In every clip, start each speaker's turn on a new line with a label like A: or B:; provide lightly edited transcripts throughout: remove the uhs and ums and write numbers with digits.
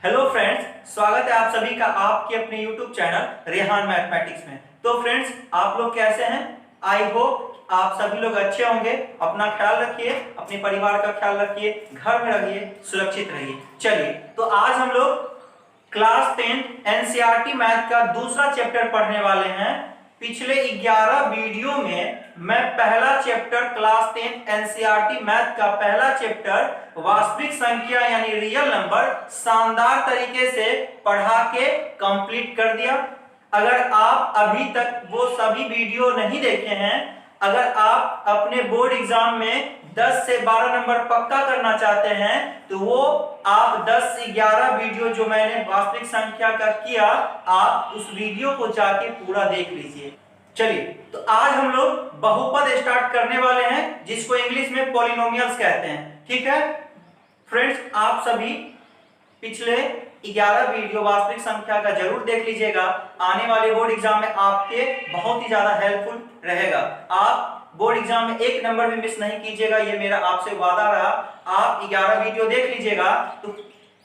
A: Hello friends, स्वागत है आप सभी का आपके अपने YouTube चैनल रेहान मैथमेटिक्स में। तो फ्रेंड्स, आप लोग कैसे हैं? आई होप आप सभी लोग अच्छे होंगे। अपना ख्याल रखिए, अपने परिवार का ख्याल रखिए, घर में रहिए, सुरक्षित रहिए। चलिए, तो आज हम लोग क्लास 10 एनसीईआरटी मैथ का दूसरा चैप्टर पढ़ने वाले हैं। पिछले 11 वीडियो में मैं पहला चैप्टर क्लास 10 एनसीईआरटी मैथ का पहला चैप्टर वास्तविक संख्या यानी रियल नंबर शानदार तरीके से पढ़ा के कंप्लीट कर दिया। अगर आप अभी तक वो सभी वीडियो नहीं देखे हैं, अगर आप अपने बोर्ड एग्जाम में 10 से 12 नंबर पक्का करना चाहते हैं, तो वो आप 10 से 11 वीडियो जो मैंने वास्तविक संख्या का किया, आप उस वीडियो को जाके पूरा देख लीजिए। चलिए, तो आज हम लोग बहुपद स्टार्ट करने वाले हैं, जिसको इंग्लिश में पॉलिनोमियल्स कहते हैं। ठीक है फ्रेंड्स, आप सभी पिछले 11 वीडियो वास्तविक संख्या का जरूर देख लीजिएगा। आने वाले बोर्ड एग्जाम में आपके बहुत ही ज्यादा हेल्पफुल रहेगा। आप बोर्ड एग्जाम में एक नंबर भी मिस नहीं कीजिएगा, ये मेरा आपसे वादा रहा। आप 11 वीडियो देख लीजिएगा तो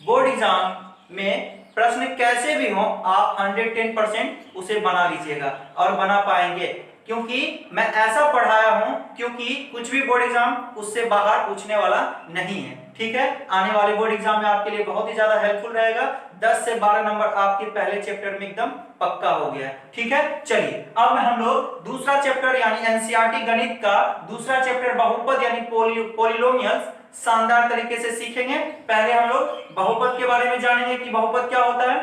A: बोर्ड एग्जाम में प्रश्न कैसे भी हो, आप 110% उसे बना लीजिएगा और बना पाएंगे, क्योंकि मैं ऐसा पढ़ाया हूं क्योंकि कुछ भी बोर्ड एग्जाम उससे बाहर पूछने वाला नहीं है। ठीक है, आने वाले बोर्ड एग्जाम में आपके लिए बहुत ही ज्यादा हेल्पफुल रहेगा। 10 से 12 नंबर आपके पहले चैप्टर में एकदम पक्का हो गया है। ठीक है, चलिए अब हम लोग दूसरा चैप्टर यानी एनसीईआरटी गणित का दूसरा चैप्टर बहुपद यानी पॉलिनोमियल्स शानदार तरीके से सीखेंगे। पहले हम लोग बहुपद के बारे में जानेंगे कि बहुपद क्या होता है,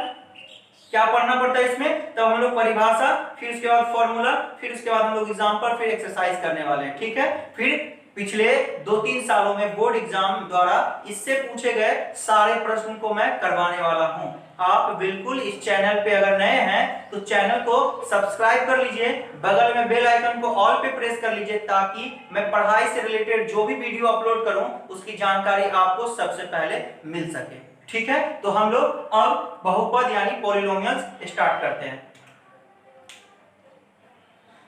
A: क्या पढ़ना पड़ता है इसमें, तब हम लोग परिभाषा, फिर उसके बाद फॉर्मूला, फिर उसके बाद हम लोग एग्जांपल, फिर एक्सरसाइज करने वाले हैं। ठीक है, फिर पिछले 2-3 सालों में बोर्ड एग्जाम द्वारा इससे पूछे गए सारे प्रश्न को मैं करवाने वाला हूं। आप बिल्कुल इस चैनल पे अगर नए हैं तो चैनल को सब्सक्राइब कर लीजिए, बगल में बेल आइकन को ऑल पे प्रेस कर लीजिए, ताकि मैं पढ़ाई से रिलेटेड जो भी वीडियो अपलोड करूं उसकी जानकारी आपको सबसे पहले मिल सके। ठीक है, तो हम लोग अब बहुपद यानी पॉलिनोमियल्स स्टार्ट करते हैं।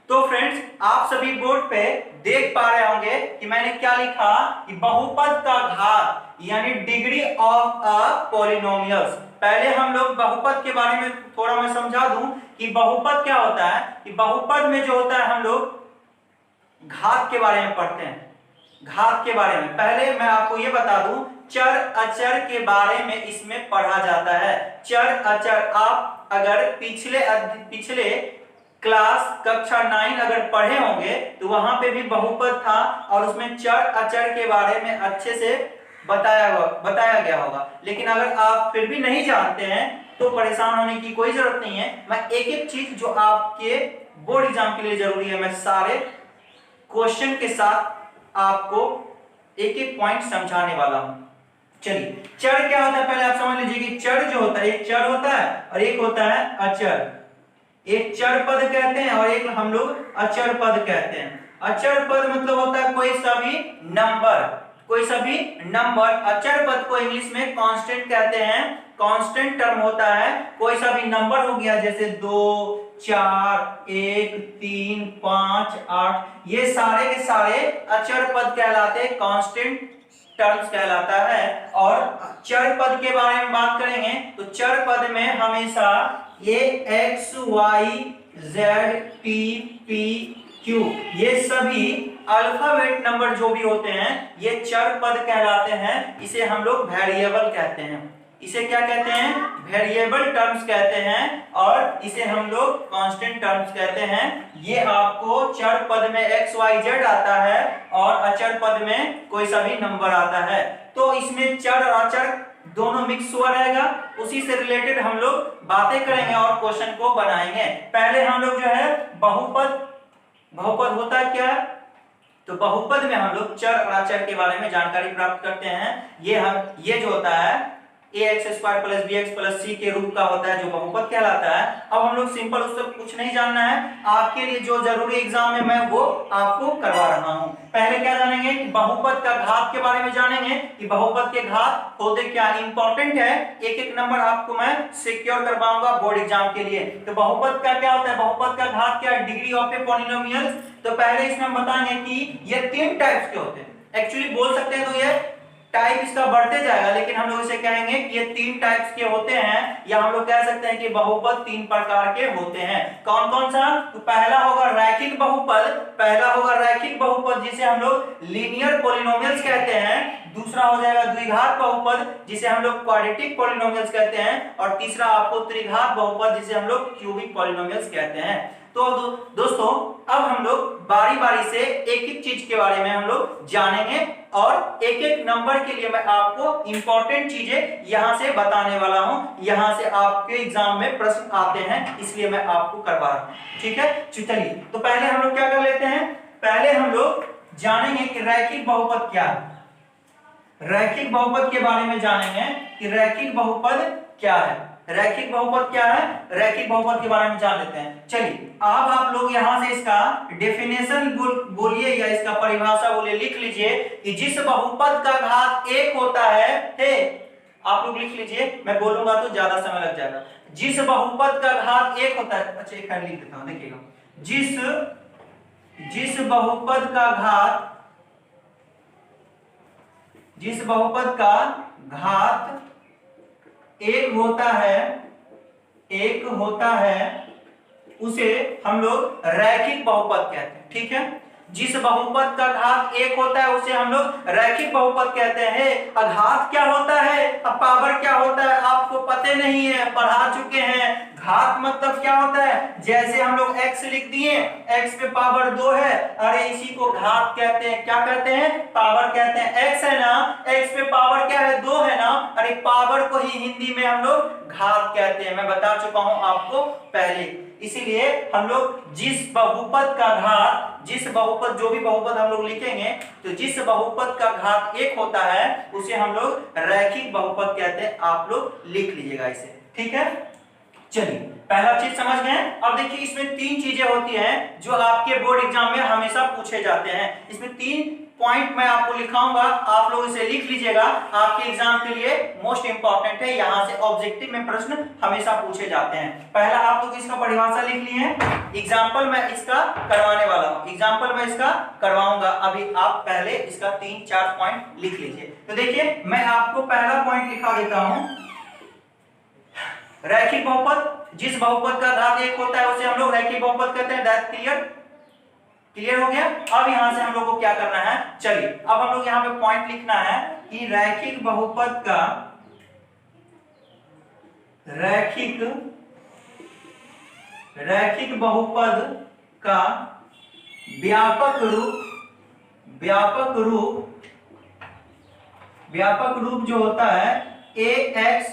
A: तो फ्रेंड्स, आप सभी बोर्ड पे देख पा रहे होंगे कि मैंने क्या लिखा कि बहुपद का घात यानी डिग्री ऑफ अ पॉलिनोमियल्स। पहले हम लोग बहुपद के बारे में थोड़ा मैं समझा दूं कि बहुपद क्या होता है। कि बहुपद में जो होता है, हम लोग घात के बारे में पढ़ते हैं। घात के बारे में पहले मैं आपको ये बता दूं, चर अचर के बारे में इसमें पढ़ा जाता है। चर अचर आप अगर पिछले क्लास कक्षा 9 अगर पढ़े होंगे तो वहां पे भी बहुपद था और उसमें चर अचर के बारे में अच्छे से बताया गया होगा। लेकिन अगर आप फिर भी नहीं जानते हैं तो परेशान होने की कोई जरूरत नहीं है। मैं एक एक चीज जो आपके बोर्ड एग्जाम के लिए जरूरी है, मैं सारे क्वेश्चन के साथ आपको एक एक पॉइंट समझाने वाला हूं। चलिए, चर क्या होता है पहले आप समझ लीजिए कि चर जो होता है, एक चर होता है और एक होता है अचर। एक चर पद कहते हैं और एक हम लोग अचर पद कहते हैं। अचर पद मतलब होता है कोई सा भी नंबर। अचर पद को इंग्लिश में कांस्टेंट कहते हैं। कांस्टेंट टर्म होता है कोई सा भी नंबर हो गया, जैसे 2, 4, 1, 3, 5, 8, ये सारे के सारे अचर पद कहलाते हैं, कांस्टेंट टर्म्स कहलाता है। और चर पद के बारे में बात करेंगे तो चर पद में हमेशा ये x, y, z, t, p, q ये सभी अल्फाबेट नंबर जो भी होते हैं ये चर पद कहलाते हैं। इसे हम लोग वेरिएबल कहते हैं। इसे क्या कहते हैं? वेरिएबल टर्म्स कहते हैं और इसे हम लोग कांस्टेंट टर्म्स कहते हैं। ये आपको चर पद में x, y, z आता है और अचर पद में कोई सा भी नंबर आता है। तो इसमें चर और अचर दोनों मिक्स हुआ रहेगा। उसी से रिलेटेड हम लोग बातें करेंगे और क्वेश्चन को बनाएंगे। पहले हम लोग जो है बहुपद होता क्या है, तो बहुपद में हम लोग चर और अचर के बारे में जानकारी प्राप्त करते हैं। ये जो होता है ax² + bx + c के रूप का होता है, जो बहुपद कहलाता है। अब हम लोग सिंपल उससे कुछ नहीं जानना है, आपके लिए जो जरूरी एग्जाम में मैं वो आपको करवा रहा हूं। पहले क्या जानेंगे कि बहुपद का घात के बारे में जानेंगे कि बहुपद के घात होते क्या। इंपॉर्टेंट है, एक एक नंबर आपको मैं सिक्योर करवाऊंगा बोर्ड एग्जाम के लिए। तो बहुपद का क्या होता है, बहुपद का घात क्या है, डिग्री ऑफ ए पॉलिनोमियल। तो पहले इसमें हम बताएंगे कि ये 3 टाइप्स के होते हैं। एक्चुअली बोल सकते हैं तो ये टाइप इसका बढ़ते जाएगा, लेकिन हम लोग इसे कहेंगे कि ये 3 टाइप्स के होते हैं, या हम लोग कह सकते हैं कि बहुपद 3 प्रकार के होते हैं। कौन कौन सा? तो पहला होगा रैखिक बहुपद, पहला होगा रैखिक बहुपद जिसे हम लोग लीनियर पॉलिनोमियल्स कहते हैं। दूसरा हो जाएगा द्विघात बहुपद जिसे हम लोग क्वाड्रेटिक पॉलिनोमियल्स कहते हैं, और तीसरा आपको त्रिघात बहुपद जिसे हम लोग क्यूबिक पॉलिनोमियल्स कहते हैं। तो दोस्तों अब हम लोग बारी बारी से एक एक चीज के बारे में हम लोग जानेंगे, और एक एक नंबर के लिए मैं आपको इंपॉर्टेंट चीजें यहां से बताने वाला हूं। यहां से आपके एग्जाम में प्रश्न आते हैं, इसलिए मैं आपको करवा रहा हूं। ठीक है, चलिए तो पहले हम लोग क्या कर लेते हैं, पहले हम लोग जानेंगे कि रैखिक बहुपद क्या है। रैखिक बहुपद के बारे में जानेंगे कि रैखिक बहुपद क्या है। रैखिक बहुपद क्या है, रैखिक बहुपद के बारे में जान लेते हैं। चलिए अब आप लोग यहां से इसका डेफिनेशन बोलिए या इसका परिभाषा बोलिए, लिख लीजिए कि जिस बहुपद का घात 1 होता है, आप लोग लिख लीजिए, मैं बोलूंगा तो ज्यादा समय लग जाएगा। जिस बहुपद का घात 1 होता है, अच्छा एक लिख देता हूं, देखिएगा, जिस बहुपद का घात 1 होता है उसे हम लोग रैखिक बहुपद कहते हैं। ठीक है, जिस बहुपद का घात 1 होता है उसे हम लोग रैखिक बहुपद कहते हैं। घात क्या होता है, अब पावर क्या होता है आपको पता नहीं है, पढ़ा चुके हैं। घात मतलब क्या होता है, जैसे हम लोग x लिख दिए, x पे पावर 2 है, अरे इसी को घात कहते हैं। क्या कहते हैं, पावर कहते हैं। x है ना, x पे पावर क्या है, 2 है ना, अरे पावर को ही हिंदी में हम लोग घात कहते हैं। मैं बता चुका हूं आपको पहले। इसीलिए हम लोग जिस बहुपद का घात, जो भी बहुपद हम लोग लिखेंगे, तो जिस बहुपद का घात 1 होता है उसे हम लोग रैखिक बहुपद कहते हैं। आप लोग लिख लीजिएगा इसे। ठीक है, चलिए पहला चीज समझ गए। अब देखिए इसमें 3 चीजें होती हैं जो आपके बोर्ड एग्जाम में हमेशा पूछे जाते हैं। इसमें 3 पॉइंट मैं आपको लिखाऊंगा, आप लोग इसे लिख लीजिएगा, आपके एग्जाम के लिए मोस्ट इंपॉर्टेंट है। यहां से ऑब्जेक्टिव में प्रश्न हमेशा पूछे जाते हैं। पहला आप लोग इसका परिभाषा लिख लिए हैं, एग्जाम्पल मैं इसका करवाने वाला हूं, एग्जाम्पल मैं इसका करवाऊंगा। अभी आप पहले इसका 3-4 पॉइंट लिख लीजिए। तो देखिए मैं आपको पहला पॉइंट लिखा देता हूं, रैखिक बहुपद, जिस बहुपद का घात 1 होता है उसे हम लोग रैखिक बहुपद कहते हैं। दैट क्लियर हो गया। अब यहां से हम लोग को क्या करना है, चलिए अब हम लोग यहां पे पॉइंट लिखना है कि रैखिक बहुपद का व्यापक रूप जो होता है ax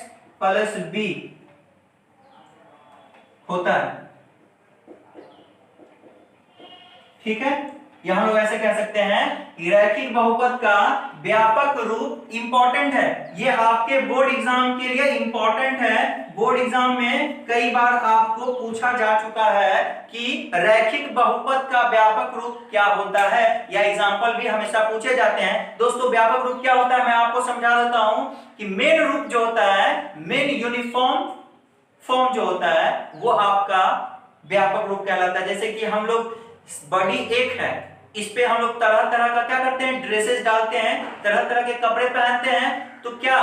A: प्लस b होता है। ठीक है, यहां लोग ऐसे कह सकते हैं कि रैखिक बहुपद का व्यापक रूप इंपॉर्टेंट है। ये आपके बोर्ड एग्जाम के लिए इंपॉर्टेंट है। बोर्ड एग्जाम में कई बार आपको पूछा जा चुका है कि रैखिक बहुपद का व्यापक रूप क्या होता है, या एग्जाम्पल भी हमेशा पूछे जाते हैं। दोस्तों व्यापक रूप क्या होता है मैं आपको समझा देता हूं कि मेन रूप जो होता है, मेन यूनिफॉर्म फॉर्म जो होता है वो आपका व्यापक रूप कहलाता है। जैसे कि हम लोग बॉडी एक है, इस पे हम लोग तरह तरह का क्या करते हैं, ड्रेसेस डालते हैं, तरह तरह के कपड़े पहनते हैं, तो क्या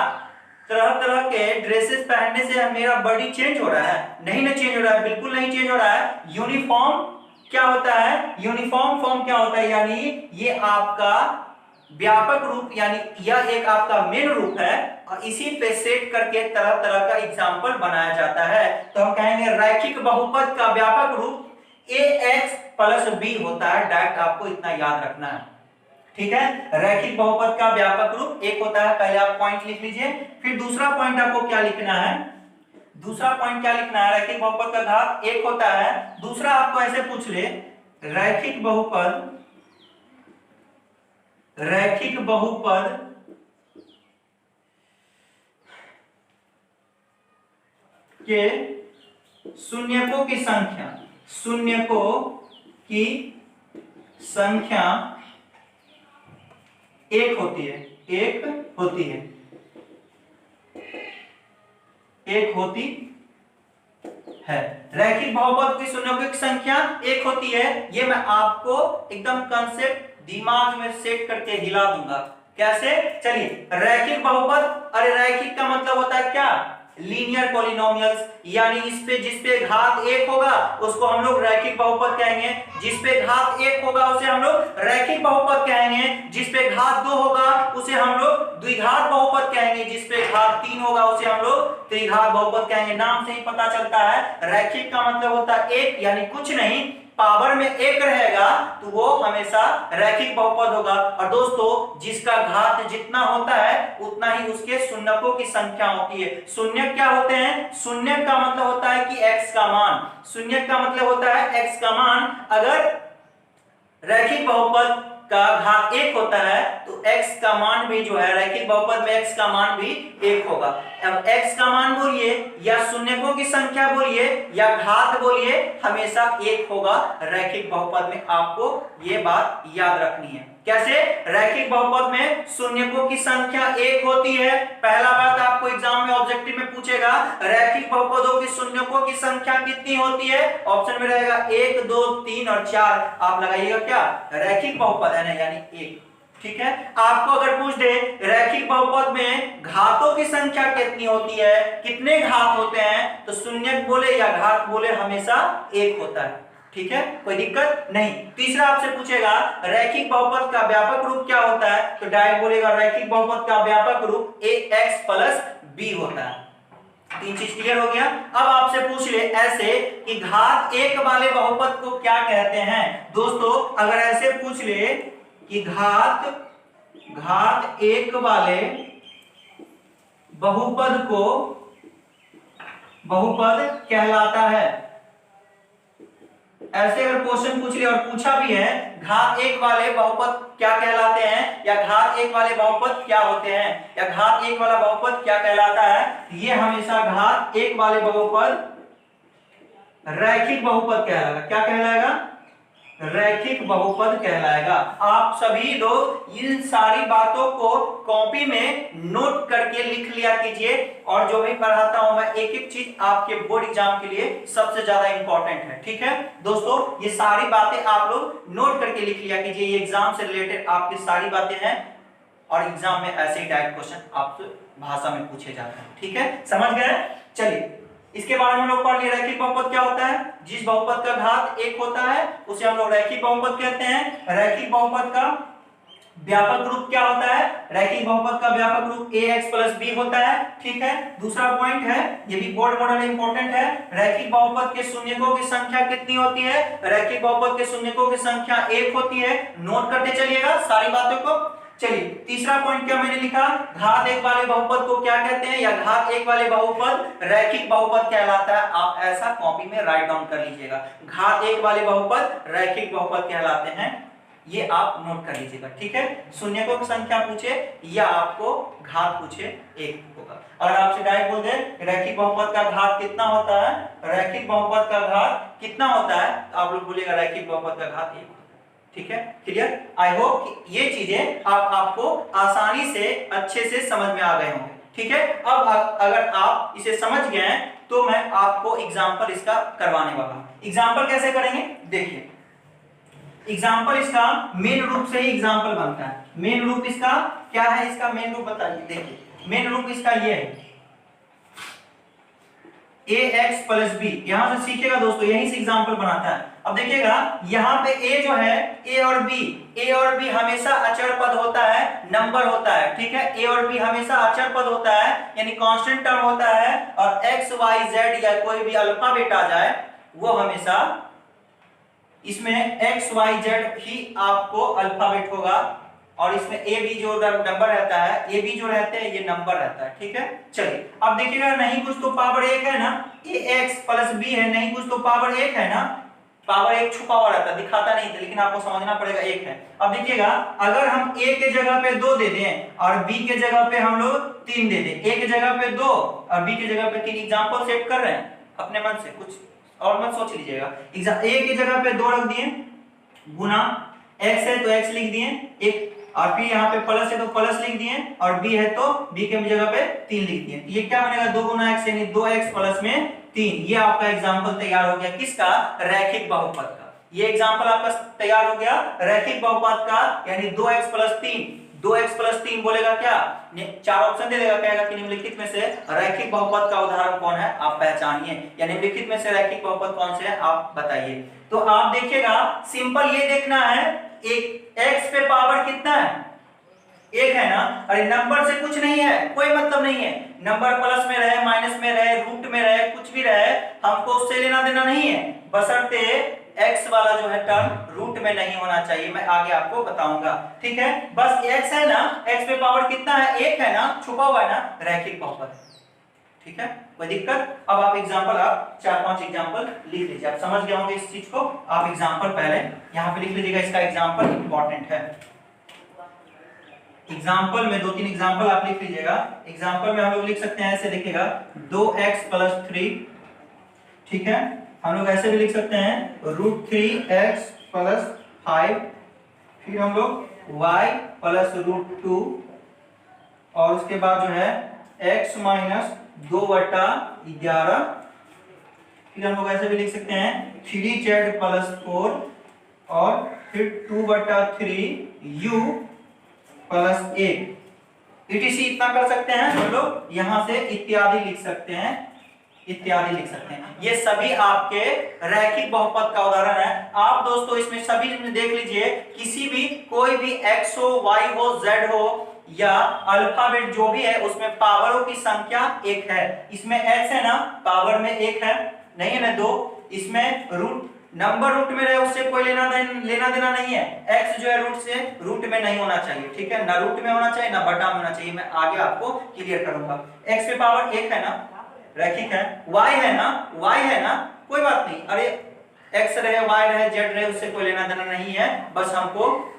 A: तरह तरह के ड्रेसेस पहनने से मेरा बॉडी चेंज हो रहा है? नहीं ना चेंज हो रहा है, बिल्कुल नहीं चेंज हो रहा है। यूनिफॉर्म क्या होता है, यूनिफॉर्म फॉर्म क्या होता है, यानी ये आपका व्यापक रूप, यानी यह एक आपका मेन रूप है, और इसी पे सेट करके तरह तरह का एग्जाम्पल बनाया जाता है। तो हम कहेंगे रैखिक बहुपद का व्यापक रूप ax प्लस b होता है। डायरेक्ट आपको इतना याद रखना है। ठीक है, रैखिक बहुपद का व्यापक रूप 1 होता है। पहले आप पॉइंट लिख लीजिए। फिर दूसरा पॉइंट आपको क्या लिखना है, दूसरा पॉइंट क्या लिखना है, रैखिक बहुपद का घात 1 होता है। दूसरा आपको ऐसे पूछ ले, रैखिक बहुपद के शून्यकों की संख्या 1 होती है, 1 होती है, 1 होती है। रैखिक बहुपद की शून्यकों की संख्या 1 होती है। ये मैं आपको एकदम कंसेप्ट दिमाग में सेट करके हिला दूंगा। कैसे? चलिए, रैखिक बहुपद, अरे रैखिक का मतलब होता है क्या? लीनियर पॉलिनोमियल्स, यानी इस पे जिस पे घात एक होगा उसको हम लोग रैखिक बहुपद कहेंगे, जिस पे घात एक होगा उसे हम लोग रैखिक बहुपद कहेंगे, जिस पे घात दो होगा उसे हम लोग द्विघात बहुपद कहेंगे, जिस पे घात तीन होगा उसे हम लोग त्रिघात बहुपद कहेंगे। नाम से ही पता चलता है रैखिक का मतलब होता है एक, यानी कुछ नहीं, पावर में एक रहेगा तो वो हमेशा रैखिक बहुपद होगा। और दोस्तों, जिसका घात जितना होता है उतना ही उसके शून्यकों की संख्या होती है। शून्यक क्या होते हैं? शून्यक का मतलब होता है कि x का मान, शून्यक का मतलब होता है x का मान। अगर रैखिक बहुपद का घात एक होता है तो x का मान भी जो है रैखिक बहुपद में x का मान भी एक होगा। अब x का मान बोलिए या शून्यकों की संख्या बोलिए या घात बोलिए, हमेशा एक होगा रैखिक बहुपद में। आपको ये बात याद रखनी है। कैसे? रैखिक बहुपद में शून्यकों की संख्या एक होती है। पहला बात आपको एग्जाम में ऑब्जेक्टिव में पूछेगा, रैखिक बहुपदों की शून्यकों की संख्या कितनी होती है? ऑप्शन में रहेगा 1 2 3 और 4। आप लगाइएगा क्या? रैखिक बहुपद है ना, यानी एक। ठीक है। आपको अगर पूछ दे रैखिक बहुपद में घातों की संख्या कितनी होती है, कितने घात होते हैं, तो शून्यक बोले या घात बोले हमेशा एक होता है। ठीक है, कोई दिक्कत नहीं। तीसरा आपसे पूछेगा रैखिक बहुपद का व्यापक रूप क्या होता है, तो डायरेक्ट बोलेगा रैखिक बहुपद का व्यापक रूप ax प्लस b होता है। तीन चीज क्लियर हो गया। अब आपसे पूछ ले ऐसे कि घात एक वाले बहुपद को क्या कहते हैं। दोस्तों, अगर ऐसे पूछ ले कि घात एक वाले बहुपद को बहुपद कहलाता है, ऐसे अगर क्वेश्चन पूछ लिया और पूछा भी है घात एक वाले बहुपद क्या कहलाते हैं, या घात एक वाले बहुपद क्या होते हैं, या घात एक वाला बहुपद क्या कहलाता है, ये हमेशा घात एक वाले बहुपद रैखिक बहुपद कहलाएगा। क्या कहलाएगा? रैखिक बहुपद कहलाएगा। आप सभी लोग इन सारी बातों को कॉपी में नोट करके लिख लिया कीजिए, और जो भी पढ़ाता हूं मैं एक एक चीज आपके बोर्ड एग्जाम के लिए सबसे ज्यादा इंपॉर्टेंट है। ठीक है दोस्तों, ये सारी बातें आप लोग नोट करके लिख लिया कीजिए। ये एग्जाम से रिलेटेड आपकी सारी बातें हैं, और एग्जाम में ऐसे ही डायरेक्ट क्वेश्चन आपसे भाषा में पूछे जाते हैं। ठीक है, समझ गए? चलिए, इसके बारे में हम लोग पढ़ लिए रैखिक बहुपद क्या होता है। जिस बहुपद का घात एक होता है उसे हम लोग रैखिक बहुपद कहते हैं। रैखिक बहुपद का व्यापक रूप क्या होता है? रैखिक बहुपद का व्यापक रूप ax प्लस b होता है। ठीक है, दूसरा पॉइंट है, ये भी बोर्ड मॉडल इंपॉर्टेंट है, रैखिक बहुपद के शून्यकों की संख्या कितनी होती है? रैखिक बहुपद के शून्यकों की संख्या एक होती है। नोट करते चलिएगा सारी बातों को। चलिए, तीसरा पॉइंट क्या मैंने लिखा, घात एक वाले बहुपद को क्या कहते हैं, या घात एक वाले बहुपद रैखिक बहुपद कहलाता है। आप ऐसा कॉपी में राइट डाउन कर लीजिएगा, घात एक वाले बहुपद रैखिक बहुपद कहलाते हैं, ये आप नोट कर लीजिएगा। ठीक है, शून्यकों की संख्या पूछे या आपको घात पूछे, एक होगा। अगर आपसे डायरेक्ट बोल दे रैखिक बहुपद का घात कितना होता है, रैखिक बहुपद का घात कितना होता है, तो आप लोग बोलेगा रैखिक बहुपद का घात एक। ठीक है, क्लियर? आई होप कि ये चीजें आपको आसानी से अच्छे से समझ में आ गए होंगे। ठीक है, अब अगर आप इसे समझ गए हैं तो मैं आपको एग्जांपल इसका करवाने वाला हूं। एग्जांपल कैसे करेंगे, देखिए। एग्जांपल इसका मेन रूप से ही एग्जांपल बनता है। मेन रूप इसका क्या है, इसका मेन रूप बताइए। देखिए, मेन रूप इसका ये है ax प्लस b। यहां से सीखेगा दोस्तों, यहीं से एग्जांपल बनाता है। अब देखिएगा, यहाँ पे a जो है, a और b हमेशा अचर पद होता है, नंबर होता है। ठीक है, a और b हमेशा अचर पद होता है, यानी कांस्टेंट टर्म होता है, और x y z या कोई भी अल्फाबेट आ जाए वो हमेशा इसमें x y z ही आपको अल्फाबेट होगा, और इसमें ए बी जो नंबर रहता है, ए बी जो रहते हैं ये नंबर रहता है। ठीक है, चलिए अब देखिएगा, नहीं कुछ तो पावर एक है ना, ए एक्स प्लस बी है, नहीं कुछ तो पावर एक है ना, पावर एक छुपा हुआ रहता है, दिखाता नहीं था, लेकिन आपको समझना पड़ेगा एक है। अब देखिएगा, अगर हम ए के जगह पे 2 दे दें और बी के जगह पे हम लोग 3 दे दें, ए के जगह पे 2 और बी की जगह पे 3, एग्जांपल सेट कर रहे हैं अपने मन से, कुछ और मत सोच लीजिएगा। ए के जगह पे 2 रख दिए, गुना x है तो x लिख दिए एक, और फिर यहाँ पे प्लस है तो प्लस लिख दिए, और b है तो b के जगह पे 3 लिख दिए। ये क्या बनेगा, 2 गुना x यानी 2x प्लस में 3। ये आपका एग्जांपल तैयार हो गया, किसका, रैखिक बहुपद का। ये एग्जांपल आपका तैयार हो गया रैखिक बहुपद का, यानी 2x प्लस 3। 2x+3 बोलेगा क्या, चार ऑप्शन दे देगा, कहेगा कि निम्नलिखित में से रैखिक बहुपद का उदाहरण कौन है, आप पहचानिए, या निम्नलिखित में से रैखिक बहुपद कौन से है आप बताइए। तो आप देखिएगा, सिंपल ये देखना है, एक x पे पावर कितना है, एक है ना, अरे नंबर से कुछ नहीं है, कोई मतलब नहीं है, नंबर प्लस में रहे, माइनस में रहे, रूट में रहे, कुछ भी रहे, हमको उससे लेना देना नहीं है, बशर्ते x वाला जो है टर्म रूट में नहीं होना चाहिए, मैं आगे आपको बताऊंगा, ठीक है। बस x है ना, x पे पावर कितना है, एक है ना, छुपा हुआ है ना, रैखिक बहुपद, ठीक है, कोई दिक्कत। अब आप एग्जांपल, आप 4-5 एग्जांपल लिख लीजिए, आप समझ गए होंगे इस चीज को, आप एग्जांपल पहले यहां पे लिख लीजिएगा, इसका एग्जांपल इंपॉर्टेंट है। एग्जांपल में 2-3 एग्जांपल आप लिख लीजिएगा। एग्जांपल में हम लोग लिख सकते हैं, ऐसे देखिएगा 2x+3, ठीक है, हम लोग ऐसे भी लिख सकते हैं √3x+5, फिर हम लोग y+√2, और उसके बाद जो है x - 2/11, फिर हम लोग ऐसे भी लिख सकते हैं 3z+4, और फिर 2/3u+1, etc इतना कर सकते हैं हम लोग, यहां से इत्यादि लिख सकते हैं, इत्यादि लिख सकते हैं। ये सभी आपके रैखिक बहुपद का उदाहरण है। आप दोस्तों इसमें सभी में देख लीजिए, किसी भी कोई भी x हो, y हो, z हो, या अल्फाबेट जो भी है, उसमें पावरों की संख्या एक है। इसमें x है ना, पावर में एक है, नहीं है ना 2, इसमें रूट, नंबर रूट में रहे उससे कोई लेना देना नहीं है, x जो है रूट से रूट में नहीं होना चाहिए, ठीक है, ना रूट में होना चाहिए ना बटा में होना चाहिए, मैं आगे आपको क्लियर करूंगा। x पे पावर एक है ना, रैखिक है, y है ना, y है ना, कोई बात नहीं, अरे x रहे, y रहे, z रहे, उससे कोई लेना देना नहीं है, बस हमको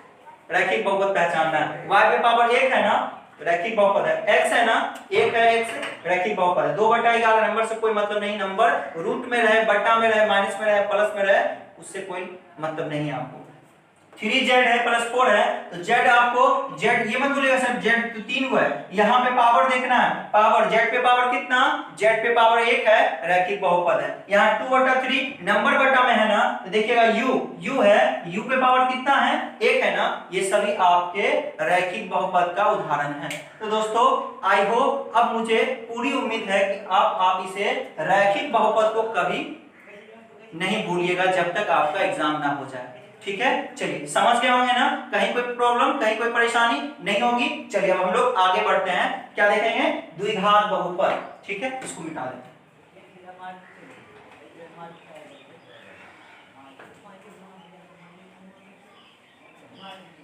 A: रैखिक बहुपद पहचानना है। y पे पावर एक है ना, रैखिक बहुपद है, x है ना, एक है, x रैखिक बहुपद है, 2/11, नंबर से कोई मतलब नहीं, नंबर रूट में रहे, बटा में रहे, माइनस में रहे, प्लस में रहे, उससे कोई मतलब नहीं है आपको। 3z है +4 है, तो z आपको, z ये मत भूलिएगा सर, z तो 3 हुआ है, यहाँ पे पावर देखना है, पावर z पे पावर कितना, z पे पावर 1 है, रैखिक बहुपद है, यहाँ 2/3 नंबर बटा में है ना, तो देखिएगा u है, u पे पावर कितना है, 1 है ना, ये सभी आपके रैखिक बहुपद का उदाहरण है। तो दोस्तों आई होप, अब मुझे पूरी उम्मीद है कि आप इसे रैखिक बहुपद को कभी नहीं भूलिएगा जब तक आपका एग्जाम ना हो जाए, ठीक है। चलिए समझ गए होंगे ना, कहीं कोई प्रॉब्लम, कहीं कोई परेशानी नहीं होगी। चलिए अब हम लोग आगे बढ़ते हैं, क्या देखेंगे, द्विघात बहुपद, ठीक है, इसको मिटा देते हैं।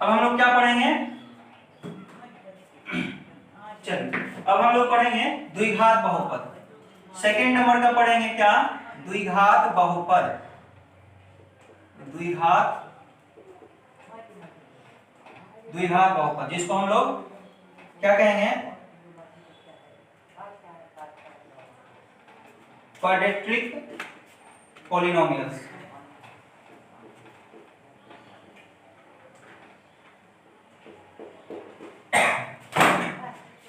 A: अब हम लोग क्या पढ़ेंगे, चलिए अब हम लोग पढ़ेंगे द्विघात बहुपद, सेकंड नंबर का पढ़ेंगे क्या, द्विघात बहुपद, द्विघात बहुपद, जिसको हम लोग क्या कहेंगे, क्वाड्रेटिक पॉलिनोमियल्स।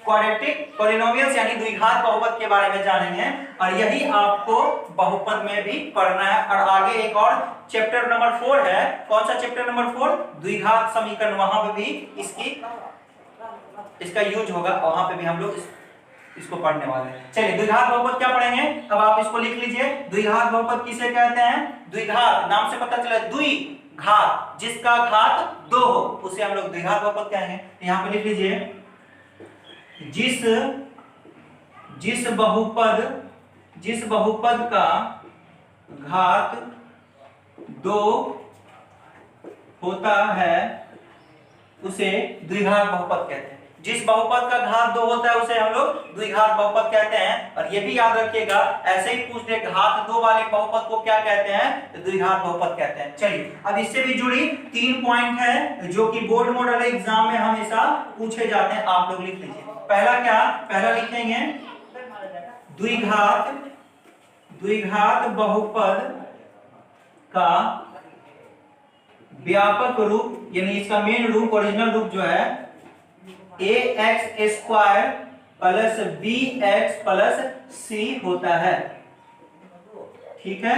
A: क्वाड्रेटिक पॉलिनोमियल्स यानी द्विघात बहुपद के बारे में जानेंगे, और यही आपको बहुपद में भी पढ़ना है। और आगे एक और चैप्टर नंबर 4 है, कौन सा चैप्टर नंबर 4, द्विघात समीकरण, वहां पे भी इसका यूज होगा, वहां पे भी हम लोग इसको पढ़ने वाले हैं। चलिए द्विघात बहुपद क्या पढ़ेंगे, अब आप इसको लिख लीजिए, द्विघात बहुपद किसे कहते हैं, द्विघात नाम से पता चला, द्विघात जिसका घात 2 हो उसे हम लोग द्विघात बहुपद कहेंगे। यहाँ पे लिख लीजिए, जिस बहुपद का घात 2 होता है उसे द्विघात बहुपद कहते हैं। जिस बहुपद का घात 2 होता है उसे हम लोग द्विघात बहुपद कहते हैं। और ये भी याद रखिएगा, ऐसे ही पूछ ले घात 2 वाले बहुपद को क्या कहते हैं, तो द्विघात बहुपद कहते हैं। चलिए अब इससे भी जुड़ी 3 पॉइंट है जो कि बोर्ड मॉडल एग्जाम में हमेशा पूछे जाते हैं, आप लोग लिख लीजिए। पहला क्या, पहला लिखेंगे द्विघात बहुपद का व्यापक रूप, यानी इसका मेन रूप, ओरिजिनल रूप जो है ax² + bx + c होता है, ठीक है।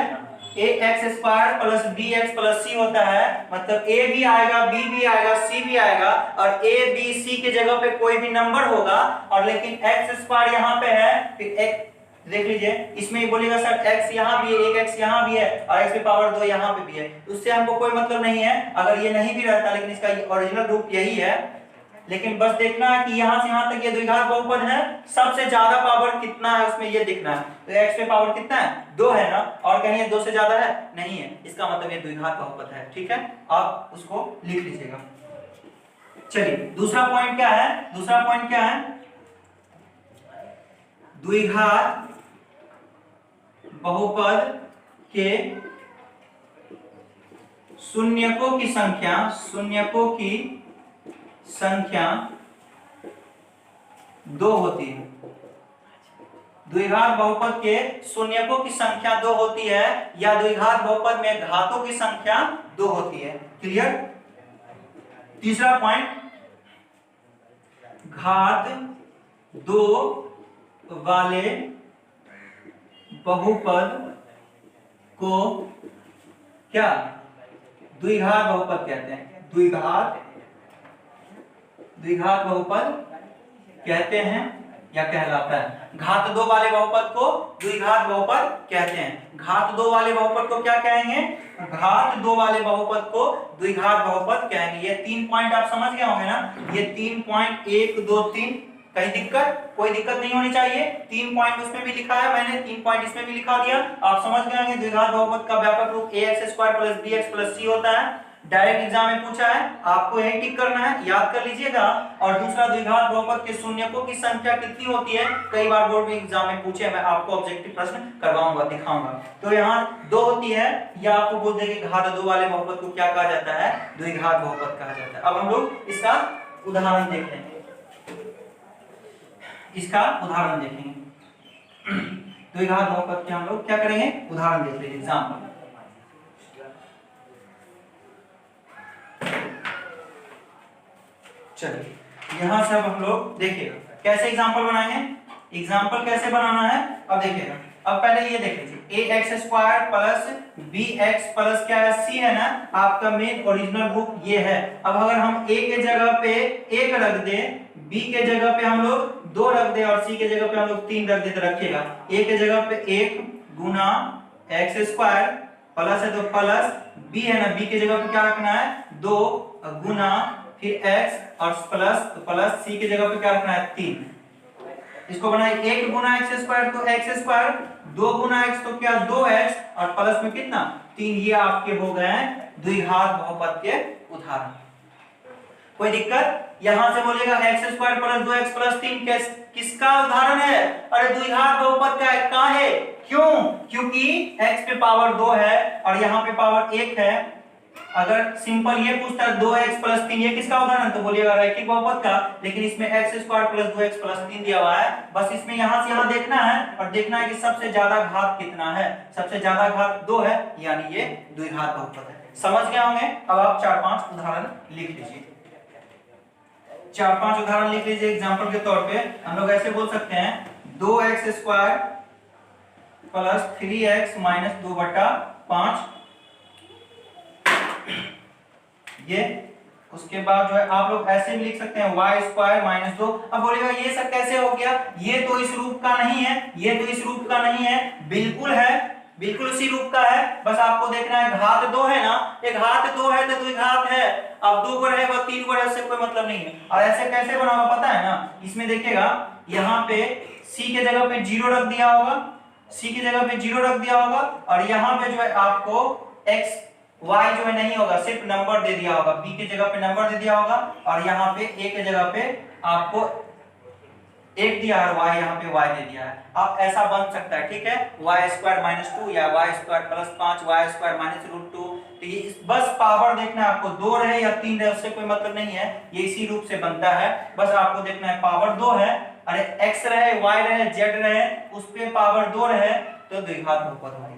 A: A x square plus B x plus C होता है, मतलब ए भी आएगा, बी भी आएगा, सी भी आएगा, और ए बी सी के जगह पे कोई भी नंबर होगा, और लेकिन एक्स स्क्वायर यहाँ पे है, फिर एक देख लीजिए इसमें ही बोलेगा सर x यहाँ भी है, एक x यहाँ भी है, और x पे पावर 2 यहाँ पे भी है, उससे हमको कोई मतलब नहीं है अगर ये नहीं भी रहता, लेकिन इसका ओरिजिनल रूप यही है। लेकिन बस देखना है कि यहाँ से यहाँ तक ये द्विघात बहुपद है, सबसे ज्यादा पावर कितना है उसमें ये देखना है। तो x पे पावर कितना है 2 है ना, और कहीं 2 से ज्यादा है नहीं है, इसका मतलब ये द्विघात बहुपद है। ठीक है, आप उसको लिख लीजिएगा। चलिए दूसरा पॉइंट क्या है, दूसरा पॉइंट क्या है, द्विघात बहुपद के शून्यकों की संख्या, शून्यकों की संख्या 2 होती है। द्विघात बहुपद के शून्यकों की संख्या 2 होती है, या द्विघात बहुपद में घातों की संख्या 2 होती है। क्लियर। तीसरा पॉइंट, घात 2 वाले बहुपद को क्या द्विघात बहुपद कहते हैं, द्विघात बहुपद कहते हैं या कहलाता है। घात 2 वाले बहुपद को द्विघात बहुपद कहते हैं। घात 2 वाले बहुपद को क्या कहेंगे, घात 2 वाले बहुपद को द्विघात बहुपद कहेंगे। ये 3 पॉइंट आप समझ गए होंगे ना, ये 3 पॉइंट 1 2 3, कहीं दिक्कत, कोई दिक्कत नहीं होनी चाहिए। 3 पॉइंट उसमें भी लिखा है मैंने, 3 पॉइंट इसमें भी लिखा दिया, आप समझ गए होंगे। द्विघात बहुपद का व्यापक रूप ax square plus bx plus c होता है। डायरेक्ट एग्जाम में पूछा है, आपको यही टिक करना है, याद कर लीजिएगा। और दूसरा, द्विघात बहुपद के शून्यकों की संख्या कितनी होती है, कई बार बोर्ड में एग्जाम में पूछे, मैं आपको ऑब्जेक्टिव प्रश्न करवाऊंगा, दिखाऊंगा। तो यहाँ 2 होती है, या आपको बोल देंगे घात 2 वाले बहुपद को क्या कहा जाता है, द्विघात बहुपद कहा जाता है। अब हम लोग इसका उदाहरण देख लेंगे, इसका उदाहरण देखेंगे। द्विघात बहुपद के हम लोग क्या करेंगे, उदाहरण देख लेंगे, एग्जाम्पल। चलिए यहां से अब हम लोग देखिएगा कैसे एग्जाम्पल बनाएंगे। एग्जाम्पल कैसे बनाना है अब देखिएगा। अब पहले ये देख लीजिए, A x square plus B x plus क्या है, सी है ना, आपका मेन ओरिजिनल रूप ये है। अब अगर हम ए के जगह पे 1 रख दे, बी के जगह पे हम लोग 2 रख दे, और सी के जगह पे हम लोग 3 रख दे, तो रखिएगा ए के जगह पे 1 गुना एक्स स्क्वायर प्लस है तो प्लस, बी है ना, बी के जगह पे क्या रखना है 2 गुना फिर x और प्लस, तो प्लस सी की जगह पे क्या रखना है 3। इसको बनाए 1 गुना एक्स स्क्वायर तो एक्स स्क्वायर, 2 गुना x तो क्या 2x, और प्लस में कितना 3। ये आपके हो गए हैं द्विघात बहुपद के उदाहरण। कोई दिक्कत, यहां से बोलिएगा x square plus 2x plus 3 किसका उदाहरण है, अरे द्विघात बहुपद का है। कहां है, क्यों, क्योंकि x पे पावर 2 है और यहाँ पे पावर 1 है। अगर सिंपल ये पूछता है 2x प्लस 3 ये किसका उदाहरण, तो बोलिएगा रैखिक बहुपद का, लेकिन इसमें x square plus 2x plus 3 दिया हुआ है। बस इसमें यहां से यहां देखना है और देखना है कि सबसे ज्यादा घात कितना है, सबसे ज्यादा घात 2 है, यानी ये द्विघात बहुपद है। समझ गए होंगे। अब आप 4-5 उदाहरण लिख लीजिए, 4-5 उदाहरण लिख लीजिए। एग्जांपल के तौर पे हम लोग ऐसे बोल सकते हैं 2x square plus 3x minus 2/5, ये उसके बाद जो है आप लोग ऐसे भी लिख सकते हैं y स्क्वायर माइनस 2। अब बोलेगा ये सब कैसे हो गया, ये तो इस रूप का नहीं है, ये तो इस रूप का नहीं है, बिल्कुल है, बिल्कुल उसी रूप का है। बस आपको देखना है घात 2 है ना, एक घात 2 है तो द्विघात है। अब 2 को रहेगा 3 को रहेगा, उससे कोई मतलब नहीं है। और ऐसे कैसे बना होगा पता है ना, इसमें देखिएगा यहाँ पे c के जगह पे 0 रख दिया होगा, c की जगह पे 0 रख दिया होगा, और यहाँ पे जो है आपको x y जो है नहीं होगा, सिर्फ नंबर दे दिया होगा, b के जगह पे नंबर दे दिया होगा, और यहाँ पे a के जगह पे आपको 1 दिया है, y यहाँ पे y दे दिया है। अब ऐसा बन सकता है, ठीक है, y स्क्वायर माइनस 2 या y square plus 5 y square minus √2। तो ये बस पावर देखना है आपको, 2 रहे या 3 रहे उससे कोई मतलब नहीं है, ये इसी रूप से बनता है। बस आपको देखना है पावर 2 है, अरे x रहे y रहे z रहे उस पे पावर 2 रहे तो द्विघात बहुपद होगी,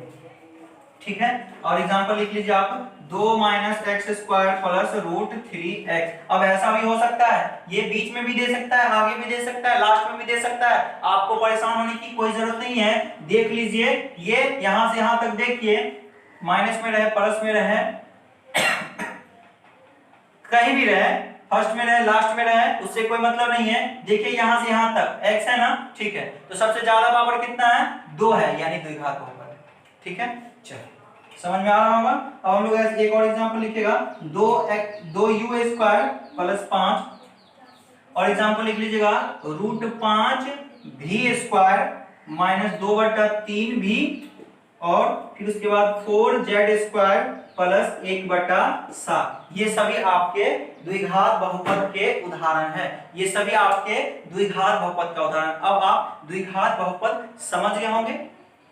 A: ठीक है। और एग्जांपल लिख लीजिए आप 2 minus x square plus √3x। अब ऐसा भी हो सकता है, ये बीच में भी दे सकता है, आगे भी दे सकता है, लास्ट में भी दे सकता है, आपको परेशान होने की कोई जरूरत नहीं है। देख लीजिए, ये यहां से यहां तक देखिए, माइनस में रहे, प्लस में रहे, कहीं भी रहे, फर्स्ट में रहे, लास्ट में रहे, उससे कोई मतलब नहीं है। देखिए यहां से यहां तक x है ना, ठीक है, तो सबसे ज्यादा पावर कितना है, 2 है, यानी द्विघात बहुपद है। ठीक है, चलो समझ में आ रहा होगा। अब हम लोग एक और एग्जांपल लिखेगा, 2u स्क्वायर प्लस 5, और एग्जांपल लिख लीजिएगा √5 v स्क्वायर माइनस 2/3 v, और फिर उसके बाद 4z स्क्वायर प्लस 1/7। ये सभी आपके द्विघात बहुपद के उदाहरण है। ये सभी आपके द्विघात बहुपद का उदाहरण। अब आप द्विघात बहुपद समझ गए होंगे,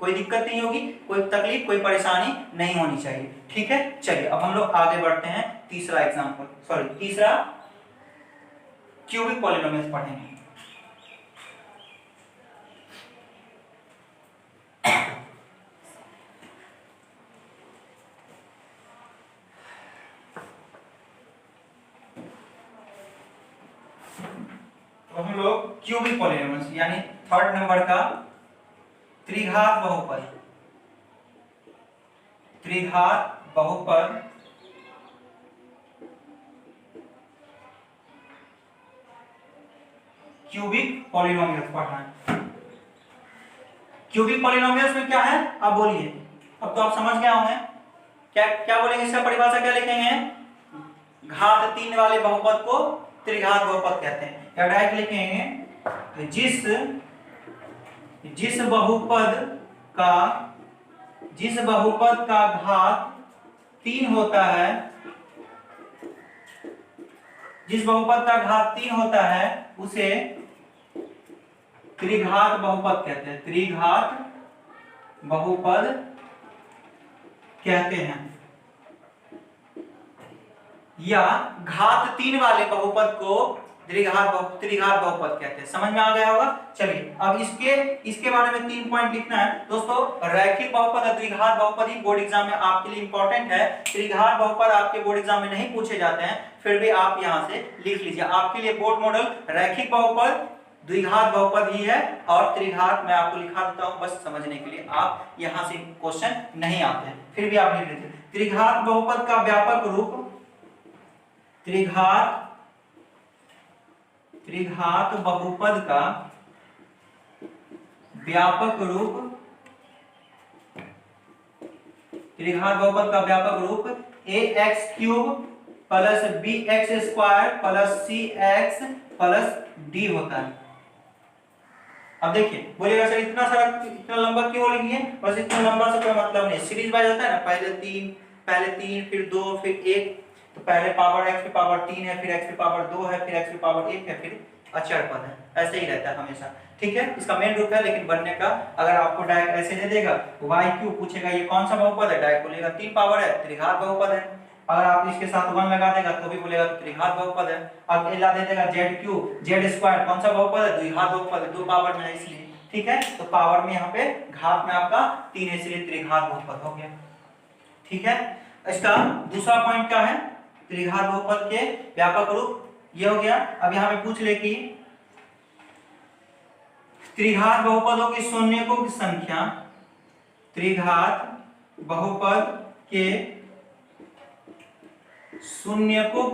A: कोई दिक्कत नहीं होगी, कोई तकलीफ, कोई परेशानी नहीं होनी चाहिए। ठीक है, चलिए अब हम लोग आगे बढ़ते हैं, तीसरा क्यूबिक पॉलिनोमियल्स पढ़ेंगे। तो हम लोग क्यूबिक पॉलिनोमियल्स यानी थर्ड नंबर का त्रिघात बहुपद क्यूबिक पॉलिनोमियल्स पढ़ना है। क्यूबिक पॉलिनोमियल्स में क्या है आप बोलिए, अब तो आप समझ गए होंगे। क्या क्या बोलेंगे, इसका परिभाषा क्या लिखेंगे, घात 3 वाले बहुपद को त्रिघात बहुपद कहते हैं। या डायरेक्ट लिखेंगे जिस बहुपद का घात 3 होता है, जिस बहुपद का घात 3 होता है उसे त्रिघात बहुपद कहते हैं, त्रिघात बहुपद कहते हैं। या घात 3 वाले बहुपद को त्रिघात बहुपद कहते हैं। समझ में आ गया होगा। चलिए अब इसके बारे में 3 पॉइंट लिखना है दोस्तों। रैखिक बहुपद और द्विघात बहुपद ही बोर्ड एग्जाम में आपके लिए इंपॉर्टेंट है। त्रिघात बहुपद आपके बोर्ड एग्जाम में नहीं पूछे जाते हैं, फिर भी आप यहां से लिख लीजिए। आपके लिए बोर्ड मॉडल रैखिक बहुपद, द्विघात बहुपद ही है, और त्रिघात मैं आपको लिखा देता हूं बस समझने के लिए, आप यहां से क्वेश्चन नहीं आते हैं, फिर भी आप लिख लीजिए। त्रिघात बहुपद का व्यापक रूप, त्रिघात बहुपद का व्यापक रूप, त्रिघात बहुपद का व्यापक रूप ax³ plus bx² plus cx plus d होता है। अब देखिए बोलिएगा सर इतना लंबा क्यों लिखिए, बस इतना लंबा से कोई मतलब नहीं, सीरीज वाइज होता है ना, पहले 3 फिर 2 फिर 1, तो पहले पावर x पे पावर 3 है, फिर x पे पावर 2 है, फिर x पे पावर 1 है, फिर अचर पद है, ऐसे ही रहता है हमेशा। ठीक है, इसका मेन रूप है, लेकिन बनने का अगर आपको डायरेक्ट ऐसे दे देगा y³ पूछेगा ये कौन सा बहुपद है, डायरेक्ट बोलेगा 3 पावर है, त्रिघात बहुपद है। अगर आप इसके साथ 1 लगा देगा तो भी बोलेगा तो त्रिघात बहुपद है। अब एला दे देगा z² कौन सा बहुपद है, द्विघात बहुपद है, 2 पावर में है इसलिए। ठीक है, तो पावर में यहाँ पे घात में आपका 3 है, इसलिए त्रिघात बहुपद हो गया। ठीक है, इसका दूसरा पॉइंट क्या है, त्रिघात बहुपद के व्यापक रूप ये हो गया। अब यहाँ पे पूछ ले कि त्रिघात बहुपदों की शून्यकों की संख्या, त्रिघात बहुपद के शून्यकों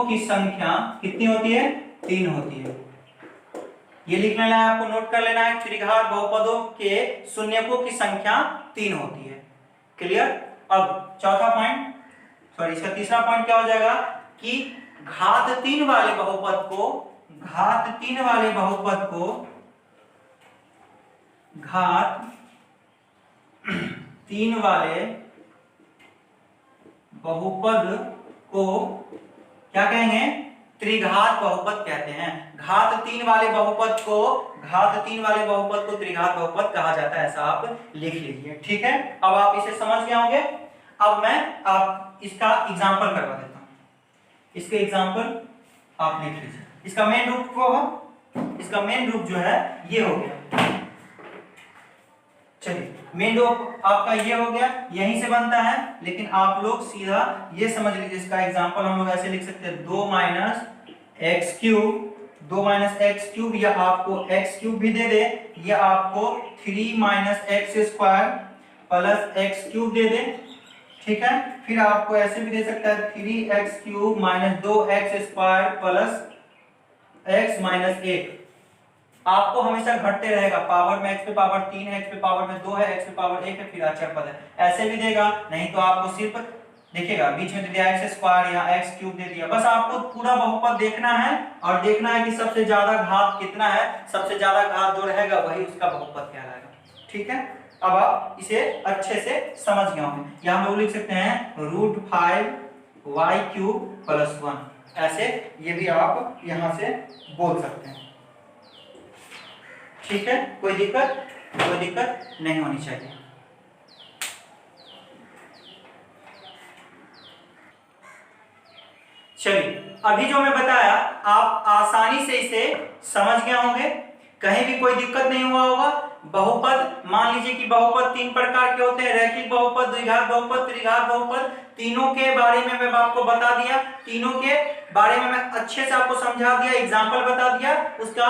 A: की संख्या कितनी होती है, 3 होती है। ये लिख लेना है, आपको नोट कर लेना है, त्रिघात बहुपदों के शून्यकों की संख्या 3 होती है। क्लियर। अब चौथा पॉइंट, इसका तीसरा पॉइंट क्या हो जाएगा कि घात 3 वाले बहुपद को घात 3 वाले बहुपद को क्या कहेंगे, त्रिघात बहुपद कहते हैं। घात 3 वाले बहुपद को त्रिघात बहुपद कहा जाता है, ऐसा आप लिख लीजिए। ठीक है, अब आप इसे समझ गए होंगे। अब मैं आप इसका एग्जांपल करवा देता हूं, इसके एग्जांपल आप लिख लीजिए। इसका मेन रूप क्या होगा, इसका मेन रूप जो है ये हो गया। चलिए मेन रूप आपका ये हो गया, यहीं से बनता है, लेकिन आप लोग सीधा ये समझ लीजिए। इसका एग्जांपल हम लोग ऐसे लिख सकते हैं, 2 - x³ 2 माइनस एक्स क्यूब, या आपको एक्स क्यूब भी दे दे, या आपको 3 minus x square plus x cube दे दे, ठीक है। फिर आपको ऐसे भी दे सकता है 3x cube minus 2x square plus x minus 1। आपको हमेशा घटते रहेगा, पावर में x पे पावर 3 है, x पे पावर में 2 है, x पे पावर 1 है, फिर अचर पद है, ऐसे भी देगा। नहीं तो आपको सिर्फ देखिएगा बीच में दे दिया एक्स स्क्वायर, यहाँ एक्स क्यूब दे दिया। बस आपको पूरा बहुपद देखना है और देखना है कि सबसे ज्यादा घात कितना है, सबसे ज्यादा घात जो रहेगा वही उसका बहुपद कहलाएगा, ठीक है। अब आप इसे अच्छे से समझ गए होंगे। यहाँ हम लोग लिख सकते हैं √5y क्यूब प्लस 1, ऐसे ये भी आप यहां से बोल सकते हैं, ठीक है। कोई दिक्कत नहीं होनी चाहिए। चलिए, अभी जो मैं बताया आप आसानी से इसे समझ गए होंगे, कहीं भी कोई दिक्कत नहीं हुआ होगा। बहुपद, मान लीजिए कि बहुपद 3 प्रकार के होते हैं, रैखिक बहुपद, द्विघात बहुपद, त्रिघात बहुपद। तीनों के बारे में मैं आपको बता दिया, तीनों के बारे में मैं अच्छे से आपको समझा दिया, एग्जाम्पल बता दिया, उसका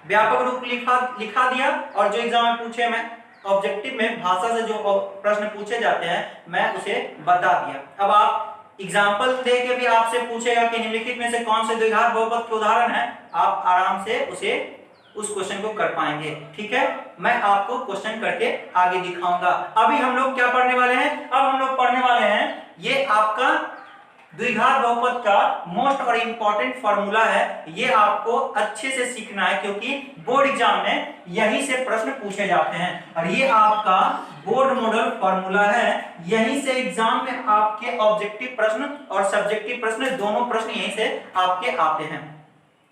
A: व्यापक रूप लिखा दिया। और जो एग्जाम में पूछे, मैं ऑब्जेक्टिव में भाषा से जो प्रश्न पूछे जाते हैं मैं उसे बता दिया। अब आप एग्जाम्पल दे के भी आपसे पूछेगा कि निम्नलिखित में से कौन से द्विघात बहुपद के उदाहरण है, आप आराम से उस क्वेश्चन को कर पाएंगे, ठीक है। मैं आपको क्वेश्चन करके आगे दिखाऊंगा। अभी हम लोग क्या पढ़ने वाले हैं, अब हम लोग पढ़ने वाले हैं, ये आपका द्विघात बहुपद का मोस्ट और इंपॉर्टेंट फॉर्मूला है। ये आपको अच्छे से सीखना है क्योंकि बोर्ड एग्जाम में यहीं से प्रश्न पूछे जाते हैं और ये आपका बोर्ड मॉडल फॉर्मूला है। यहीं से एग्जाम में आपके ऑब्जेक्टिव प्रश्न और सब्जेक्टिव प्रश्न, दोनों प्रश्न यहीं से आपके आते हैं।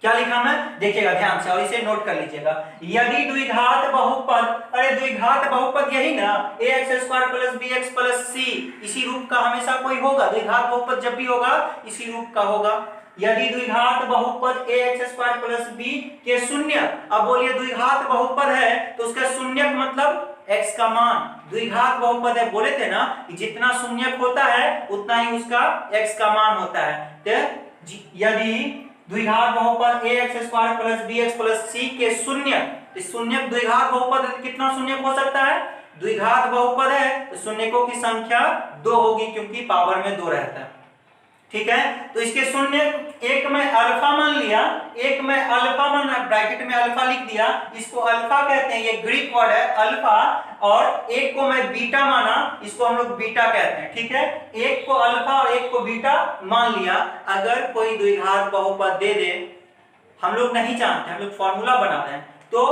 A: क्या लिखा मैं, देखिएगा ध्यान से और इसे नोट कर लीजिएगा। यदि द्विघात बहुपद, अरे द्विघात बहुपद यही ना, ax square plus bx plus c, इसी रूप का हमेशा कोई होगा। द्विघात बहुपद जब भी होगा इसी रूप का होगा। यदि द्विघात बहुपद ax स्क्वायर प्लस b के शून्य, अब बोलिए द्विघात बहुपद है तो उसका शून्य मतलब x का मान, द्विघात बहुपद है, बोले थे ना कि जितना शून्य होता है उतना ही उसका x का मान होता है। तो यदि द्विघात बहुपद ax square plus bx plus c के शून्य, शून्य द्विघात बहुपद कितना शून्य हो सकता है, द्विघात बहुपद है तो शून्यकों की संख्या 2 होगी क्योंकि पावर में 2 रहता है, ठीक है। तो इसके शून्य, एक में अल्फा मान लिया, एक में अल्फा माना, ब्रैकेट में अल्फा लिख दिया, इसको अल्फा कहते हैं, ये ग्रीक वर्ड है अल्फा। और एक को मैं बीटा माना, इसको हम लोग बीटा कहते हैं, ठीक है। एक को अल्फा और एक को बीटा मान लिया। अगर कोई द्विघात बहुपद दे दे, हम लोग नहीं जानते, हम लोग फॉर्मूला बना रहे हैं, तो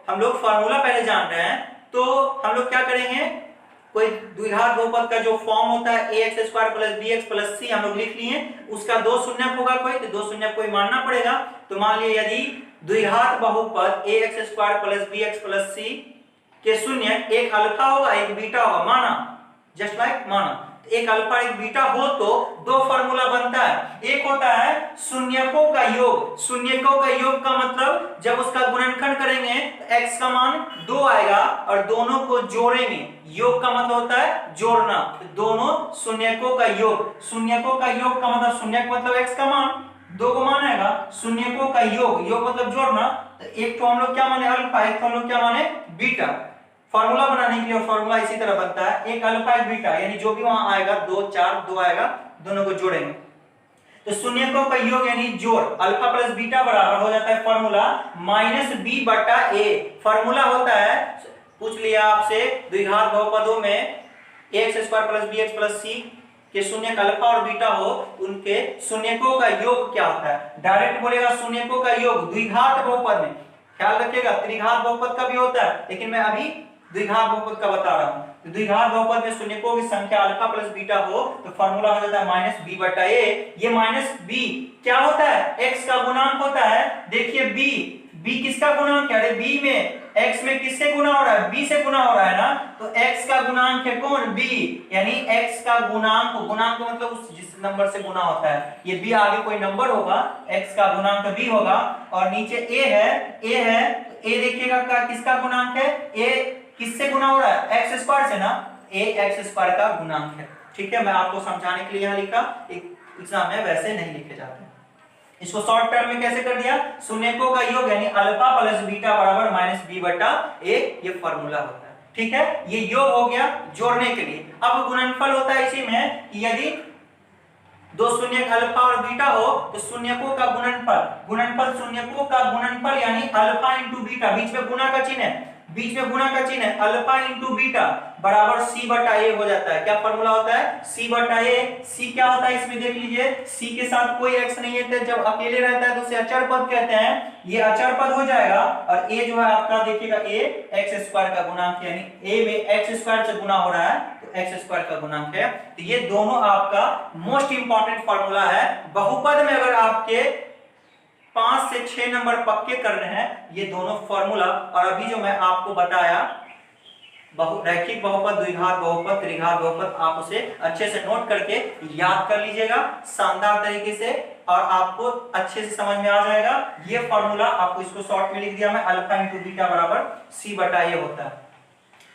A: हम लोग फॉर्मूला पहले जान रहे हैं, तो हम लोग क्या करेंगे, कोई द्विघात बहुपद का जो फॉर्म होता है ax square plus bx plus c हम लोग लिख लिए, उसका 2 शून्य होगा कोई, तो 2 शून्य कोई मानना पड़ेगा। तो मान लिया यदि द्विघात बहुपद ax square plus bx plus c के शून्य, एक अल्फा होगा एक बीटा होगा, माना, जस्ट लाइक माना, एक अल्फा एक बीटा हो तो 2 फॉर्मूला बनता है। एक होता है शून्यकों का योग, शून्यकों का योग का मतलब जब उसका गुणनखंड करेंगे तो x का मान 2 आएगा और दोनों को जोड़ेंगे, योग का मतलब होता है जोड़ना, दोनों शून्यकों का योग, शून्यकों का योग का मतलब शून्यक मतलब x का मान, 2 को मान आएगा, शून्यकों का योग, योग मतलब जोड़ना, तो एक तो हम लोग क्या माने अल्फा, एक तो हम लोग क्या माने बीटा। फॉर्मूला बनाने के लिए फॉर्मूला इसी तरह बनता है, एक अल्फा एक बीटा, यानी जो भी वहां आएगा 2 4 2 आएगा, दोनों को जोड़ेंगे तो शून्यकों का योग यानी जोड़, अल्फा प्लस बीटा बराबर हो जाता है फॉर्मूला -b बटा a। फॉर्मूला होता है, पूछ लिया आपसे द्विघात बहुपदों में ax square plus bx plus c के शून्य अल्फा और बीटा हो, उनके शून्यकों का योग क्या होता है, डायरेक्ट बोलेगा शून्यकों का योग। द्विघात बहुपद में ख्याल रखिएगा त्रिघात बहुपद का भी होता है, लेकिन मैं अभी द्विघात बहुपद का बता रहा हूं। द्विघात बहुपद में शून्यकों की संख्या अल्फा प्लस बीटा हो तो फॉर्मूला हो जाता है -b बटा a। ये -b क्या होता है, x का गुणांक होता है। देखिए b किसका गुणांक है, अरे b में x में किससे गुना हो रहा है, b से गुना हो रहा है ना, तो x का गुणांक है कौन, b, यानी x का गुणांक, गुणांक मतलब उस जिस नंबर से गुना होता है, ये b आगे कोई नंबर होगा, x का गुणांक b होगा और नीचे a है, तो a देखिएगा का किसका गुणांक है, a किससे गुना हो रहा है, एक्स स्क्वायर से ना, a एक्स स्क्वायर का गुणांक है, ठीक है। मैं आपको समझाने के लिए यहाँ लिखा, एक एग्जाम में वैसे नहीं लिखे जाते, इसको शॉर्ट टर्म में कैसे कर दिया, शून्यकों का योग यानी अल्फा प्लस बीटा बराबर माइनस बी बटा ए, ये फॉर्मूला होता है। ठीक है, ये योग हो गया जोड़ने के लिए। अब गुणनफल होता है इसी में कि यदि दो शून्य अल्फा और बीटा हो तो शून्यकों का गुणनफल शून्यकों का गुणनफल यानी अल्फा इंटू बीटा, बीच में गुणा का चिन्ह है, बीच में गुणा का चिन्ह है, अल्फा इंटू बीटा बराबर सी बटा ए हो जाता है। क्या फॉर्मूला होता है, सी बटा ए। सी क्या होता है इसमें देख लीजिए, सी के साथ कोई एक्स नहीं है, तो जब अकेले रहता है तो उसे अचर पद कहते हैं, ये अचर पद हो जाएगा। और ए जो है आपका देखिएगा ए एक्स स्क्वायर का गुणांक, यानी ए में एक्स स्क्वायर से गुना हो रहा है तो एक्स स्क्वायर का गुणांक है। तो ये दोनों आपका मोस्ट इंपॉर्टेंट फॉर्मूला है। बहुपद में अगर आपके 5 से 6 नंबर पक्के कर रहे हैं ये दोनों फॉर्मूला, और अभी जो मैं आपको बताया रैखिक बहुपद, द्विघात बहुपद, त्रिघात बहुपद, आप उसे अच्छे से नोट करके याद कर लीजिएगा शानदार तरीके से, और आपको अच्छे से समझ में आ जाएगा। ये फॉर्मूला आपको इसको शॉर्ट में लिख दिया मैं, अल्फा इंटू बीटा बराबर सी बटा ए होता है।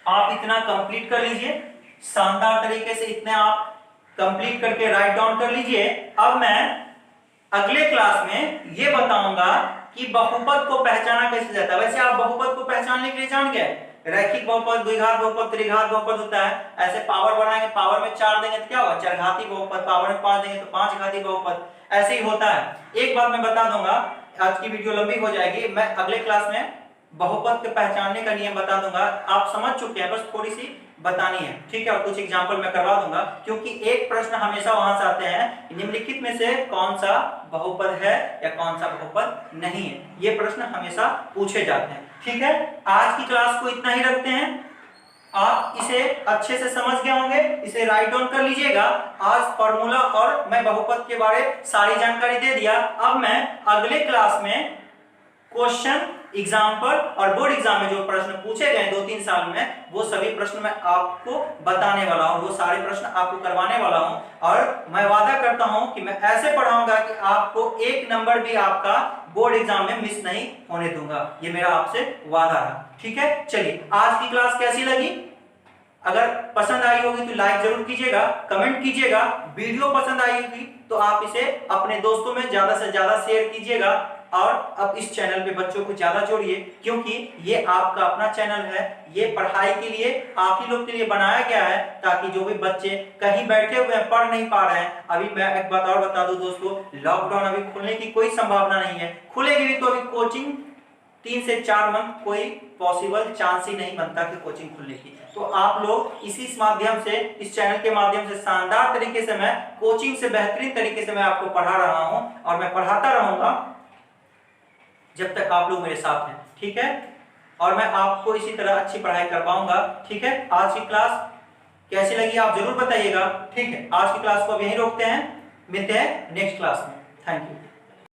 A: आप इतना कंप्लीट कर लीजिए शानदार तरीके से, इतने आप कंप्लीट करके राइट डाउन कर लीजिए। अब मैं अगले क्लास में ये बताऊंगा कि बहुपद को पहचाना कैसे जाता है। वैसे आप बहुपद को पहचानने के लिए जान गए, रैखिक बहुपद, द्विघात बहुपद, त्रिघात बहुपद होता है। ऐसे पावर बढ़ाएंगे, पावर में 4 देंगे तो क्या होगा, चरघाती बहुपद, पावर में 5 देंगे तो 5 घाती बहुपद, ऐसे ही होता है। एक बात मैं बता दूंगा, आज की वीडियो लंबी हो जाएगी, मैं अगले क्लास में बहुपद के पहचानने का नियम बता दूंगा। आप समझ चुके हैं, बस थोड़ी सी बतानी है, ठीक है। और कुछ एग्जांपल मैं करवा दूंगा, क्योंकि एक प्रश्न हमेशा वहां से आते हैं, निम्नलिखित में से कौन सा बहुपद है या कौन सा बहुपद नहीं है, ये प्रश्न हमेशा पूछे जाते हैं। ठीक है, आज की क्लास को इतना ही रखते हैं। आप इसे अच्छे से समझ गए होंगे, इसे राइट डाउन कर लीजिएगा। आज फॉर्मूला और मैं बहुपद के बारे में सारी जानकारी दे दिया। अब मैं अगले क्लास में क्वेश्चन, एग्जाम्पल और बोर्ड एग्जाम में जो प्रश्न पूछे गए 2-3 साल में, वो सभी प्रश्न मैं आपको बताने वाला हूं, वो सारे प्रश्न आपको करवाने वाला हूं। और मैं वादा करता हूं कि मैं ऐसे पढ़ाऊंगा कि आपको 1 नंबर भी आपका बोर्ड एग्जाम में मिस नहीं होने दूंगा, ये मेरा आपसे वादा है। ठीक है, चलिए आज की क्लास कैसी लगी? अगर पसंद आई होगी तो लाइक जरूर कीजिएगा, कमेंट कीजिएगा। वीडियो पसंद आई होगी तो आप इसे अपने दोस्तों में ज्यादा से ज्यादा शेयर कीजिएगा, और अब इस चैनल पे बच्चों को ज्यादा जोड़िए, क्योंकि ये आपका अपना चैनल है। ये पढ़ाई के लिए आप ही लोग के लिए बनाया गया है, ताकि जो भी बच्चे कहीं बैठे हुए हैं, पढ़ नहीं पा रहे हैं। अभी मैं एक बात और बता दूं दोस्तों, लॉकडाउन अभी खुलने की कोई संभावना नहीं है, खुलेगी भी तो अभी कोचिंग 3 से 4 मंथ कोई पॉसिबल चांस ही नहीं बनता कि कोचिंग खुलने की। तो आप लोग इसी माध्यम से, इस चैनल के माध्यम से शानदार तरीके से मैं कोचिंग से बेहतरीन तरीके से मैं आपको पढ़ा रहा हूं, और मैं पढ़ाता रहूंगा जब तक आप लोग मेरे साथ हैं। ठीक है, और मैं आपको इसी तरह अच्छी पढ़ाई कर पाऊंगा। ठीक है, आज की क्लास कैसी लगी आप जरूर बताइएगा। ठीक है, आज की क्लास को अब यहीं रोकते हैं, मिलते हैं नेक्स्ट क्लास में। Thank you.